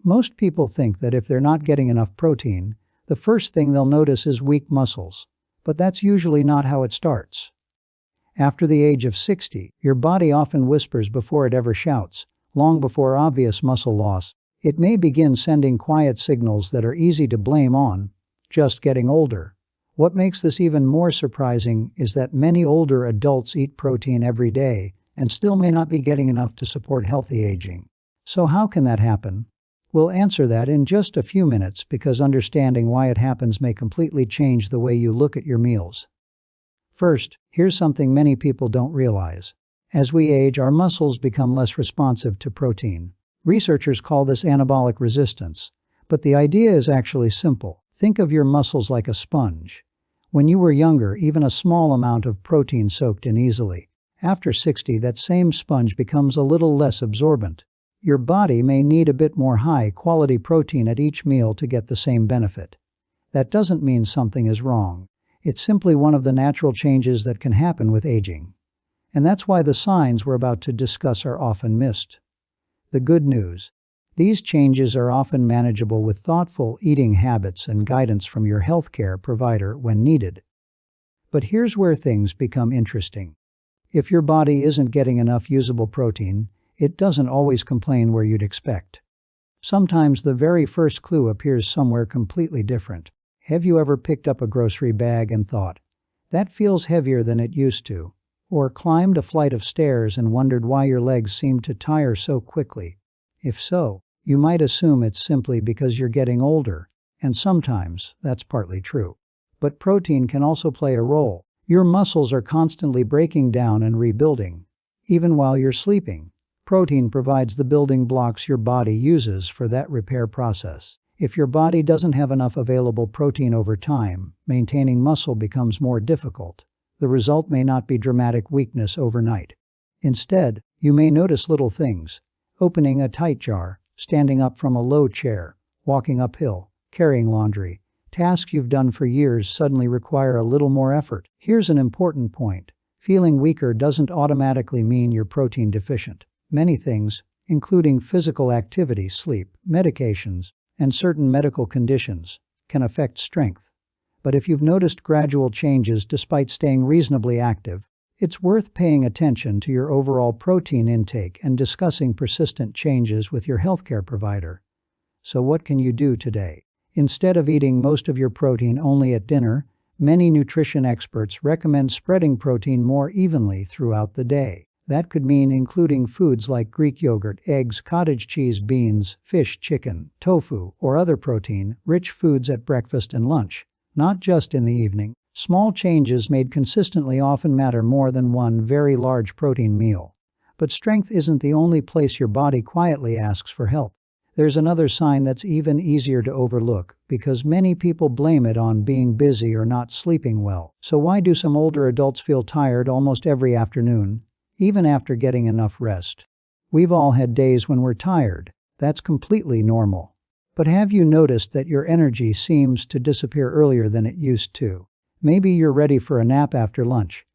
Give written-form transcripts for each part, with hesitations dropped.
Most people think that if they're not getting enough protein, the first thing they'll notice is weak muscles. But that's usually not how it starts. After the age of 60, your body often whispers before it ever shouts. Long before obvious muscle loss, it may begin sending quiet signals that are easy to blame on just getting older. What makes this even more surprising is that many older adults eat protein every day and still may not be getting enough to support healthy aging. So how can that happen? We'll answer that in just a few minutes because understanding why it happens may completely change the way you look at your meals. First, here's something many people don't realize. As we age, our muscles become less responsive to protein. Researchers call this anabolic resistance, but the idea is actually simple. Think of your muscles like a sponge. When you were younger, even a small amount of protein soaked in easily. After 60, that same sponge becomes a little less absorbent. Your body may need a bit more high-quality protein at each meal to get the same benefit. That doesn't mean something is wrong. It's simply one of the natural changes that can happen with aging. And that's why the signs we're about to discuss are often missed. The good news: these changes are often manageable with thoughtful eating habits and guidance from your healthcare provider when needed. But here's where things become interesting. If your body isn't getting enough usable protein, it doesn't always complain where you'd expect. Sometimes the very first clue appears somewhere completely different. Have you ever picked up a grocery bag and thought, "That feels heavier than it used to," or climbed a flight of stairs and wondered why your legs seemed to tire so quickly? If so, you might assume it's simply because you're getting older, and sometimes that's partly true. But protein can also play a role. Your muscles are constantly breaking down and rebuilding. Even while you're sleeping, protein provides the building blocks your body uses for that repair process. If your body doesn't have enough available protein over time, maintaining muscle becomes more difficult. The result may not be dramatic weakness overnight. Instead, you may notice little things: opening a tight jar, standing up from a low chair, walking uphill, carrying laundry. Tasks you've done for years suddenly require a little more effort. Here's an important point. Feeling weaker doesn't automatically mean you're protein deficient. Many things, including physical activity, sleep, medications, and certain medical conditions, can affect strength. But if you've noticed gradual changes despite staying reasonably active, it's worth paying attention to your overall protein intake and discussing persistent changes with your healthcare provider. So what can you do today? Instead of eating most of your protein only at dinner, many nutrition experts recommend spreading protein more evenly throughout the day. That could mean including foods like Greek yogurt, eggs, cottage cheese, beans, fish, chicken, tofu, or other protein-rich foods at breakfast and lunch, not just in the evening. Small changes made consistently often matter more than one very large protein meal. But strength isn't the only place your body quietly asks for help. There's another sign that's even easier to overlook, because many people blame it on being busy or not sleeping well. So why do some older adults feel tired almost every afternoon, even after getting enough rest? We've all had days when we're tired. That's completely normal. But have you noticed that your energy seems to disappear earlier than it used to? Maybe you're ready for a nap after lunch.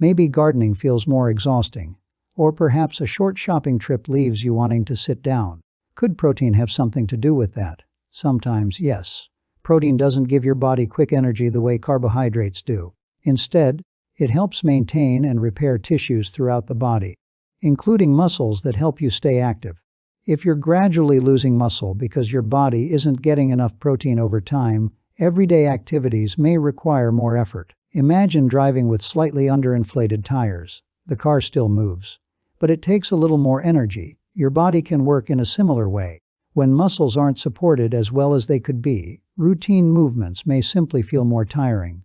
Maybe gardening feels more exhausting. Or perhaps a short shopping trip leaves you wanting to sit down. Could protein have something to do with that? Sometimes, yes. Protein doesn't give your body quick energy the way carbohydrates do. Instead, it helps maintain and repair tissues throughout the body, including muscles that help you stay active. If you're gradually losing muscle because your body isn't getting enough protein over time, everyday activities may require more effort. Imagine driving with slightly underinflated tires. The car still moves, but it takes a little more energy. Your body can work in a similar way. When muscles aren't supported as well as they could be, routine movements may simply feel more tiring.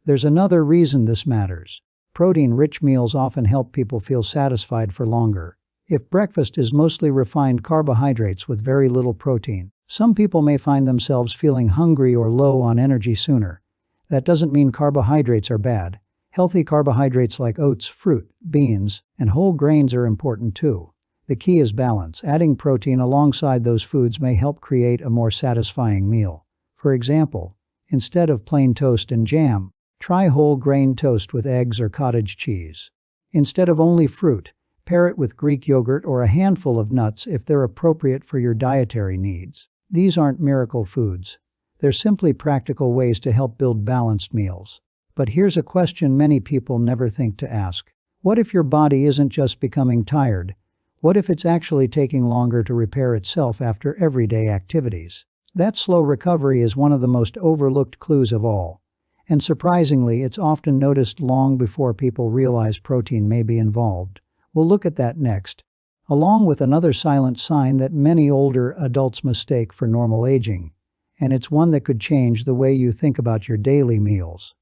There's another reason this matters. Protein-rich meals often help people feel satisfied for longer. If breakfast is mostly refined carbohydrates with very little protein, some people may find themselves feeling hungry or low on energy sooner. That doesn't mean carbohydrates are bad. Healthy carbohydrates like oats, fruit, beans, and whole grains are important too. The key is balance. Adding protein alongside those foods may help create a more satisfying meal. For example, instead of plain toast and jam, try whole grain toast with eggs or cottage cheese. Instead of only fruit, pair it with Greek yogurt or a handful of nuts if they're appropriate for your dietary needs. These aren't miracle foods. They're simply practical ways to help build balanced meals. But here's a question many people never think to ask. What if your body isn't just becoming tired? What if it's actually taking longer to repair itself after everyday activities? That slow recovery is one of the most overlooked clues of all. And surprisingly, it's often noticed long before people realize protein may be involved. We'll look at that next, along with another silent sign that many older adults mistake for normal aging. And it's one that could change the way you think about your daily meals.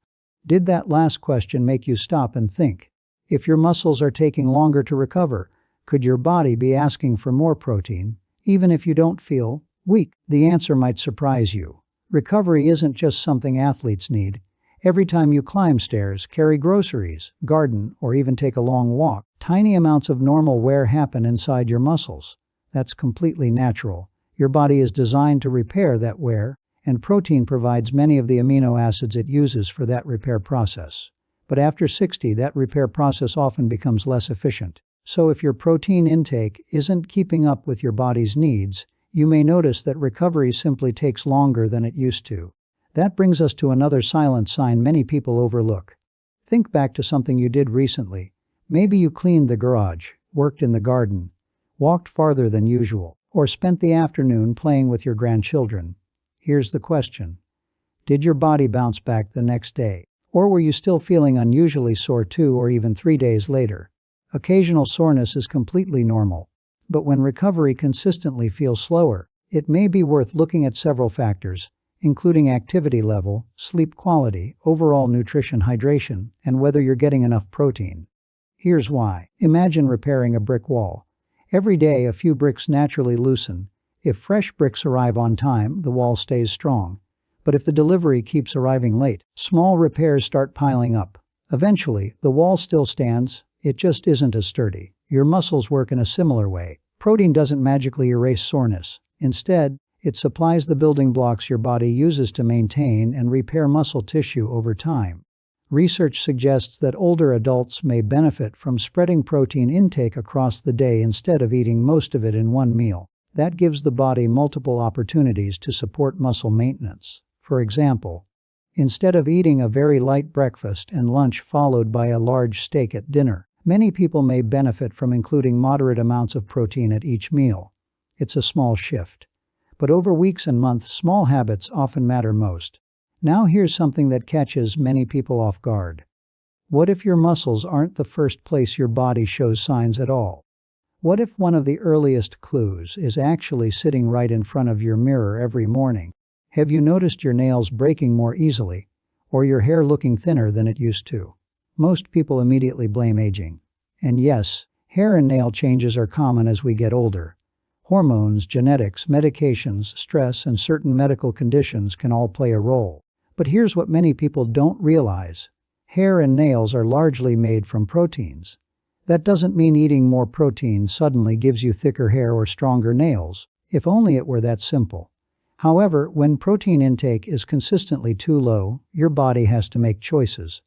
Did that last question make you stop and think? If your muscles are taking longer to recover, could your body be asking for more protein, even if you don't feel weak? The answer might surprise you. Recovery isn't just something athletes need. Every time you climb stairs, carry groceries, garden, or even take a long walk, tiny amounts of normal wear happen inside your muscles. That's completely natural. Your body is designed to repair that wear, and protein provides many of the amino acids it uses for that repair process. But after 60, that repair process often becomes less efficient. So if your protein intake isn't keeping up with your body's needs, you may notice that recovery simply takes longer than it used to. That brings us to another silent sign many people overlook. Think back to something you did recently. Maybe you cleaned the garage, worked in the garden, walked farther than usual, or spent the afternoon playing with your grandchildren. Here's the question. Did your body bounce back the next day? Or were you still feeling unusually sore 2 or even 3 days later? Occasional soreness is completely normal. But when recovery consistently feels slower, it may be worth looking at several factors, including activity level, sleep quality, overall nutrition, hydration, and whether you're getting enough protein. Here's why. Imagine repairing a brick wall. Every day, a few bricks naturally loosen. If fresh bricks arrive on time, the wall stays strong. But if the delivery keeps arriving late, small repairs start piling up. Eventually, the wall still stands, it just isn't as sturdy. Your muscles work in a similar way. Protein doesn't magically erase soreness. Instead, it supplies the building blocks your body uses to maintain and repair muscle tissue over time. Research suggests that older adults may benefit from spreading protein intake across the day instead of eating most of it in one meal. That gives the body multiple opportunities to support muscle maintenance. For example, instead of eating a very light breakfast and lunch followed by a large steak at dinner, many people may benefit from including moderate amounts of protein at each meal. It's a small shift. But over weeks and months, small habits often matter most. Now here's something that catches many people off guard. What if your muscles aren't the first place your body shows signs at all? What if one of the earliest clues is actually sitting right in front of your mirror every morning? Have you noticed your nails breaking more easily, or your hair looking thinner than it used to? Most people immediately blame aging. And yes, hair and nail changes are common as we get older. Hormones, genetics, medications, stress, and certain medical conditions can all play a role. But here's what many people don't realize. Hair and nails are largely made from proteins. That doesn't mean eating more protein suddenly gives you thicker hair or stronger nails. If only it were that simple. However, when protein intake is consistently too low, your body has to make choices.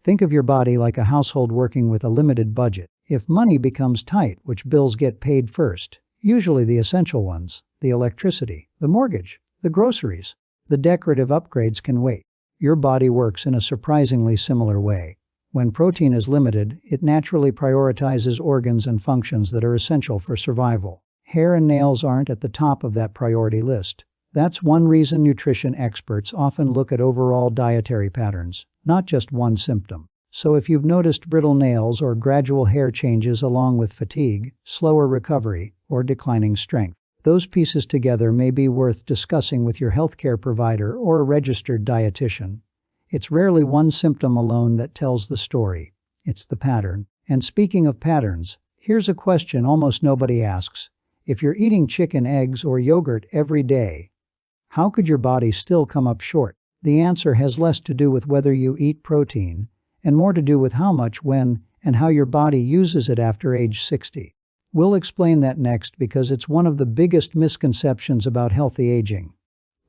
Think of your body like a household working with a limited budget. If money becomes tight, which bills get paid first? Usually the essential ones, the electricity, the mortgage, the groceries. The decorative upgrades can wait. Your body works in a surprisingly similar way. When protein is limited, it naturally prioritizes organs and functions that are essential for survival. Hair and nails aren't at the top of that priority list. That's one reason nutrition experts often look at overall dietary patterns, not just one symptom. So if you've noticed brittle nails or gradual hair changes along with fatigue, slower recovery, or declining strength, those pieces together may be worth discussing with your healthcare provider or a registered dietitian. It's rarely one symptom alone that tells the story. It's the pattern. And speaking of patterns, here's a question almost nobody asks. If you're eating chicken, eggs, or yogurt every day, how could your body still come up short? The answer has less to do with whether you eat protein, and more to do with how much, when, and how your body uses it after age 60. We'll explain that next because it's one of the biggest misconceptions about healthy aging.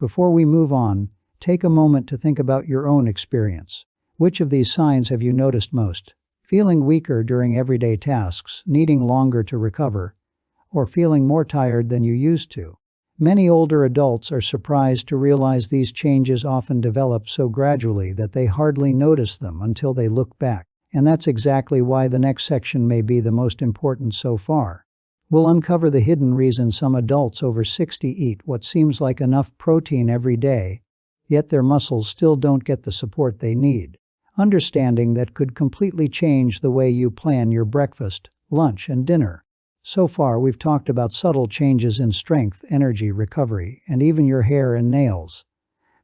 Before we move on, take a moment to think about your own experience. Which of these signs have you noticed most? Feeling weaker during everyday tasks, needing longer to recover, or feeling more tired than you used to? Many older adults are surprised to realize these changes often develop so gradually that they hardly notice them until they look back. And that's exactly why the next section may be the most important so far. We'll uncover the hidden reason some adults over 60 eat what seems like enough protein every day, yet their muscles still don't get the support they need. Understanding that could completely change the way you plan your breakfast, lunch, and dinner. So far, we've talked about subtle changes in strength, energy, recovery, and even your hair and nails.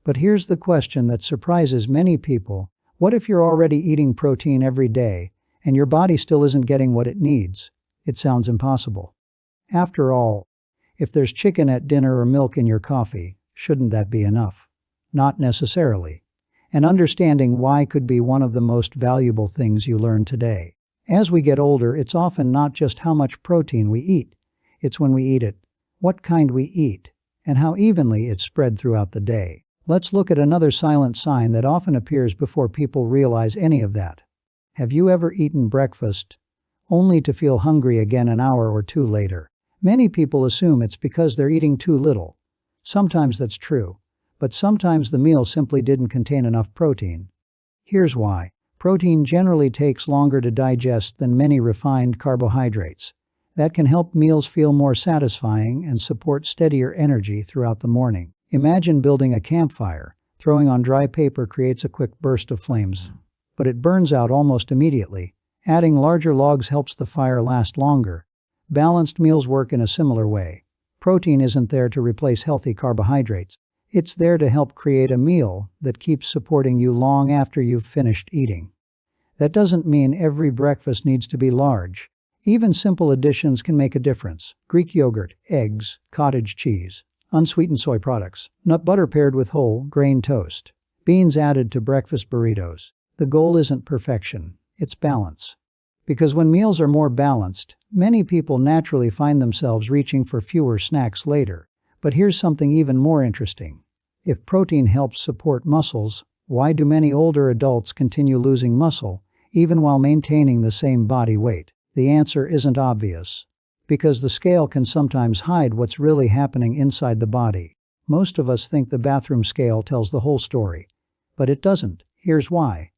But here's the question that surprises many people. What if you're already eating protein every day, and your body still isn't getting what it needs? It sounds impossible. After all, if there's chicken at dinner or milk in your coffee, shouldn't that be enough? Not necessarily. And understanding why could be one of the most valuable things you learn today. As we get older, it's often not just how much protein we eat. It's when we eat it, what kind we eat, and how evenly it's spread throughout the day. Let's look at another silent sign that often appears before people realize any of that. Have you ever eaten breakfast only to feel hungry again an hour or two later? Many people assume it's because they're eating too little. Sometimes that's true, but sometimes the meal simply didn't contain enough protein. Here's why. Protein generally takes longer to digest than many refined carbohydrates. That can help meals feel more satisfying and support steadier energy throughout the morning. Imagine building a campfire. Throwing on dry paper creates a quick burst of flames, but it burns out almost immediately. Adding larger logs helps the fire last longer. Balanced meals work in a similar way. Protein isn't there to replace healthy carbohydrates. It's there to help create a meal that keeps supporting you long after you've finished eating. That doesn't mean every breakfast needs to be large. Even simple additions can make a difference. Greek yogurt, eggs, cottage cheese, unsweetened soy products, nut butter paired with whole grain toast, beans added to breakfast burritos. The goal isn't perfection, it's balance. Because when meals are more balanced, many people naturally find themselves reaching for fewer snacks later. But here's something even more interesting. If protein helps support muscles, why do many older adults continue losing muscle, even while maintaining the same body weight? The answer isn't obvious. Because the scale can sometimes hide what's really happening inside the body. Most of us think the bathroom scale tells the whole story. But it doesn't. Here's why.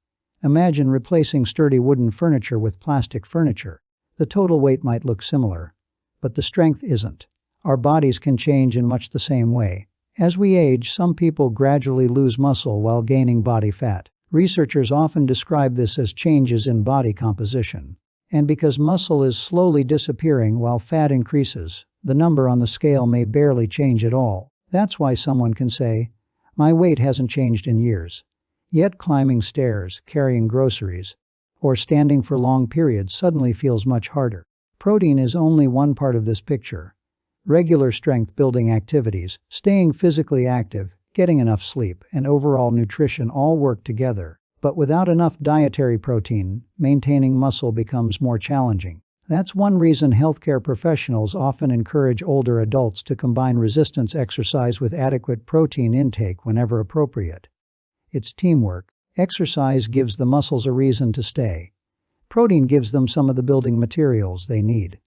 Imagine replacing sturdy wooden furniture with plastic furniture. The total weight might look similar, but the strength isn't. Our bodies can change in much the same way. As we age, some people gradually lose muscle while gaining body fat. Researchers often describe this as changes in body composition. And because muscle is slowly disappearing while fat increases, the number on the scale may barely change at all. That's why someone can say, "My weight hasn't changed in years." Yet climbing stairs, carrying groceries, or standing for long periods suddenly feels much harder. Protein is only one part of this picture. Regular strength-building activities, staying physically active, getting enough sleep, and overall nutrition all work together. But without enough dietary protein, maintaining muscle becomes more challenging. That's one reason healthcare professionals often encourage older adults to combine resistance exercise with adequate protein intake whenever appropriate. It's teamwork. Exercise gives the muscles a reason to stay. Protein gives them some of the building materials they need.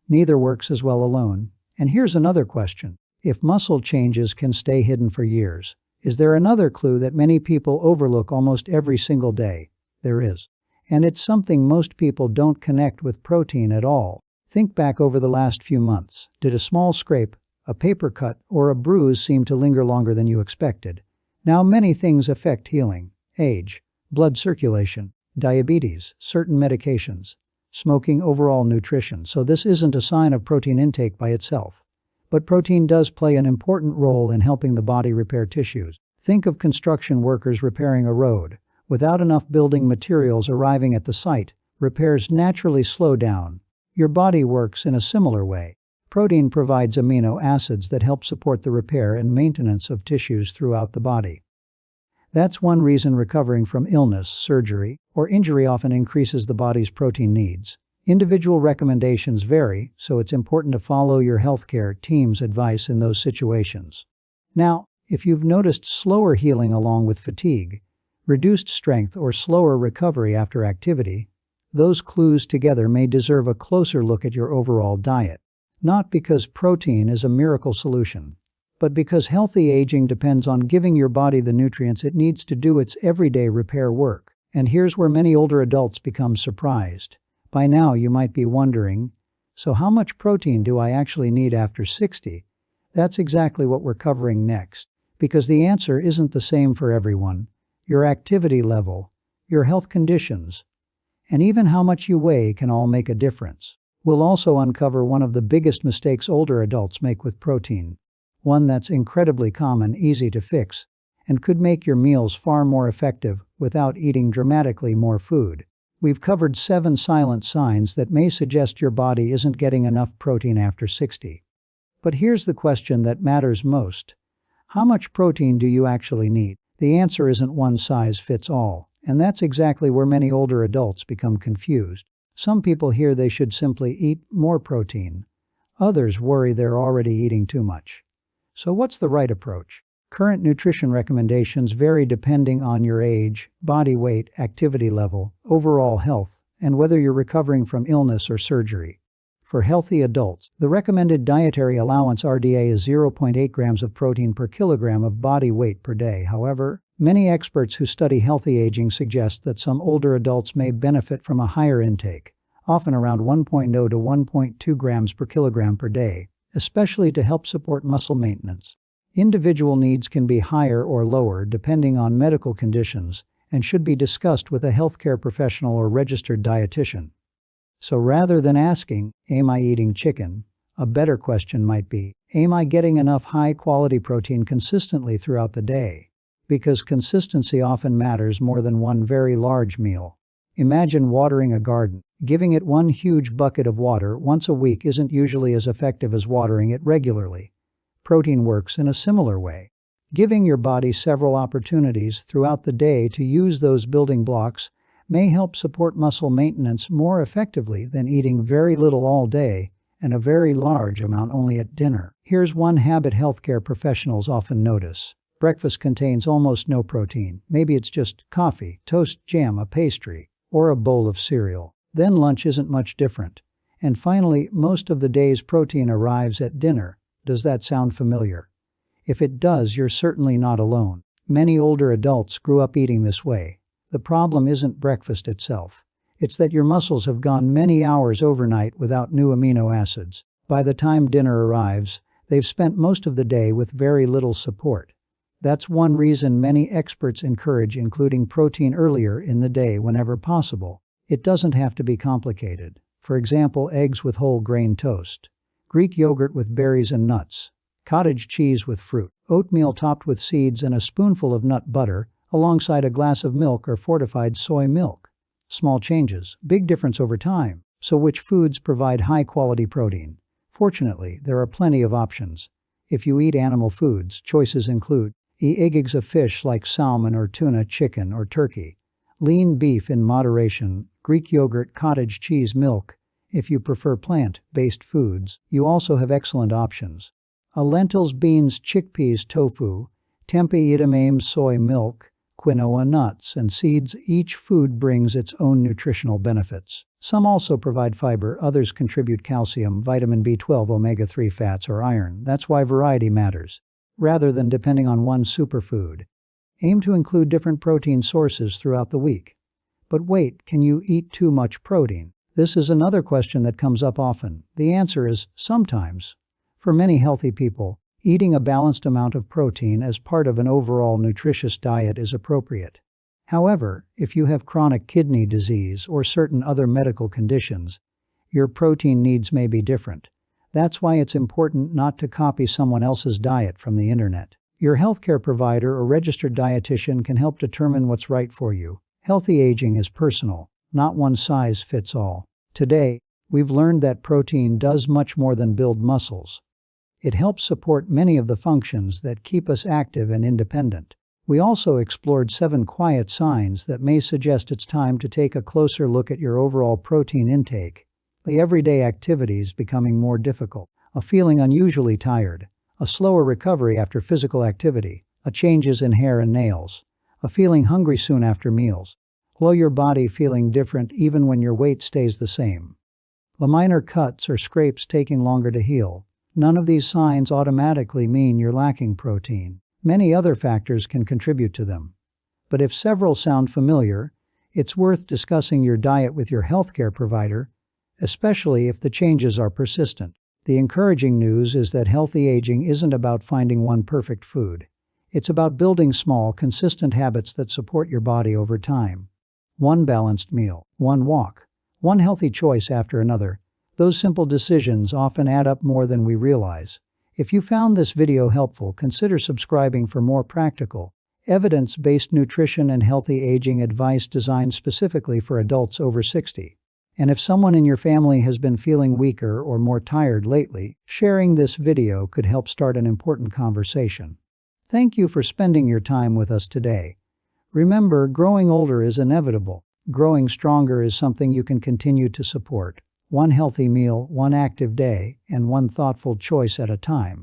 Neither works as well alone. And here's another question. If muscle changes can stay hidden for years, is there another clue that many people overlook almost every single day? There is. And it's something most people don't connect with protein at all. Think back over the last few months. Did a small scrape, a paper cut, or a bruise seem to linger longer than you expected? Now many things affect healing. Age, blood circulation, diabetes, certain medications, smoking, overall nutrition. So this isn't a sign of protein intake by itself. But protein does play an important role in helping the body repair tissues. Think of construction workers repairing a road. Without enough building materials arriving at the site, repairs naturally slow down. Your body works in a similar way. Protein provides amino acids that help support the repair and maintenance of tissues throughout the body. That's one reason recovering from illness, surgery, or injury often increases the body's protein needs. Individual recommendations vary, so it's important to follow your healthcare team's advice in those situations. Now, if you've noticed slower healing along with fatigue, reduced strength, or slower recovery after activity, those clues together may deserve a closer look at your overall diet. Not because protein is a miracle solution, but because healthy aging depends on giving your body the nutrients it needs to do its everyday repair work. And here's where many older adults become surprised. By now you might be wondering, so how much protein do I actually need after 60? That's exactly what we're covering next. Because the answer isn't the same for everyone. Your activity level, your health conditions, and even how much you weigh can all make a difference. We'll also uncover one of the biggest mistakes older adults make with protein. One that's incredibly common, easy to fix, and could make your meals far more effective without eating dramatically more food. We've covered 7 silent signs that may suggest your body isn't getting enough protein after 60. But here's the question that matters most. How much protein do you actually need? The answer isn't one size fits all, and that's exactly where many older adults become confused. Some people hear they should simply eat more protein. Others worry they're already eating too much. So what's the right approach? Current nutrition recommendations vary depending on your age, body weight, activity level, overall health, and whether you're recovering from illness or surgery. For healthy adults, the recommended dietary allowance RDA is 0.8 grams of protein per kilogram of body weight per day. However, many experts who study healthy aging suggest that some older adults may benefit from a higher intake, often around 1.0 to 1.2 grams per kilogram per day, especially to help support muscle maintenance. Individual needs can be higher or lower depending on medical conditions and should be discussed with a healthcare professional or registered dietitian. So rather than asking, "Am I eating chicken?" a better question might be, "Am I getting enough high-quality protein consistently throughout the day?" Because consistency often matters more than one very large meal. Imagine watering a garden. Giving it one huge bucket of water once a week isn't usually as effective as watering it regularly. Protein works in a similar way. Giving your body several opportunities throughout the day to use those building blocks may help support muscle maintenance more effectively than eating very little all day and a very large amount only at dinner. Here's one habit healthcare professionals often notice. Breakfast contains almost no protein. Maybe it's just coffee, toast, jam, a pastry, or a bowl of cereal. Then lunch isn't much different. And finally, most of the day's protein arrives at dinner. Does that sound familiar? If it does, you're certainly not alone. Many older adults grew up eating this way. The problem isn't breakfast itself. It's that your muscles have gone many hours overnight without new amino acids. By the time dinner arrives, they've spent most of the day with very little support. That's one reason many experts encourage including protein earlier in the day whenever possible. It doesn't have to be complicated. For example, eggs with whole grain toast, Greek yogurt with berries and nuts, cottage cheese with fruit, oatmeal topped with seeds and a spoonful of nut butter, alongside a glass of milk or fortified soy milk. Small changes, big difference over time. So which foods provide high-quality protein? Fortunately, there are plenty of options. If you eat animal foods, choices include eggs of fish like salmon or tuna, chicken or turkey, lean beef in moderation, Greek yogurt, cottage cheese, milk. If you prefer plant-based foods, you also have excellent options. Lentils, beans, chickpeas, tofu, tempeh, edamame, soy milk, quinoa, nuts, and seeds. Each food brings its own nutritional benefits. Some also provide fiber, others contribute calcium, vitamin B12, omega-3 fats, or iron. That's why variety matters, rather than depending on one superfood. Aim to include different protein sources throughout the week. But wait, can you eat too much protein? This is another question that comes up often. The answer is sometimes. For many healthy people, eating a balanced amount of protein as part of an overall nutritious diet is appropriate. However, if you have chronic kidney disease or certain other medical conditions, your protein needs may be different. That's why it's important not to copy someone else's diet from the internet. Your healthcare provider or registered dietitian can help determine what's right for you. Healthy aging is personal, not one size fits all. Today, we've learned that protein does much more than build muscles. It helps support many of the functions that keep us active and independent. We also explored 7 quiet signs that may suggest it's time to take a closer look at your overall protein intake. The everyday activities becoming more difficult, a feeling unusually tired, a slower recovery after physical activity, changes in hair and nails, a feeling hungry soon after meals, your body feeling different even when your weight stays the same, minor cuts or scrapes taking longer to heal, None of these signs automatically mean you're lacking protein. Many other factors can contribute to them. But if several sound familiar, it's worth discussing your diet with your healthcare provider, especially if the changes are persistent. The encouraging news is that healthy aging isn't about finding one perfect food. It's about building small, consistent habits that support your body over time. One balanced meal, one walk, one healthy choice after another. Those simple decisions often add up more than we realize. If you found this video helpful, consider subscribing for more practical, evidence-based nutrition and healthy aging advice designed specifically for adults over 60. And if someone in your family has been feeling weaker or more tired lately, sharing this video could help start an important conversation. Thank you for spending your time with us today. Remember, growing older is inevitable. Growing stronger is something you can continue to support. One healthy meal, one active day, and one thoughtful choice at a time.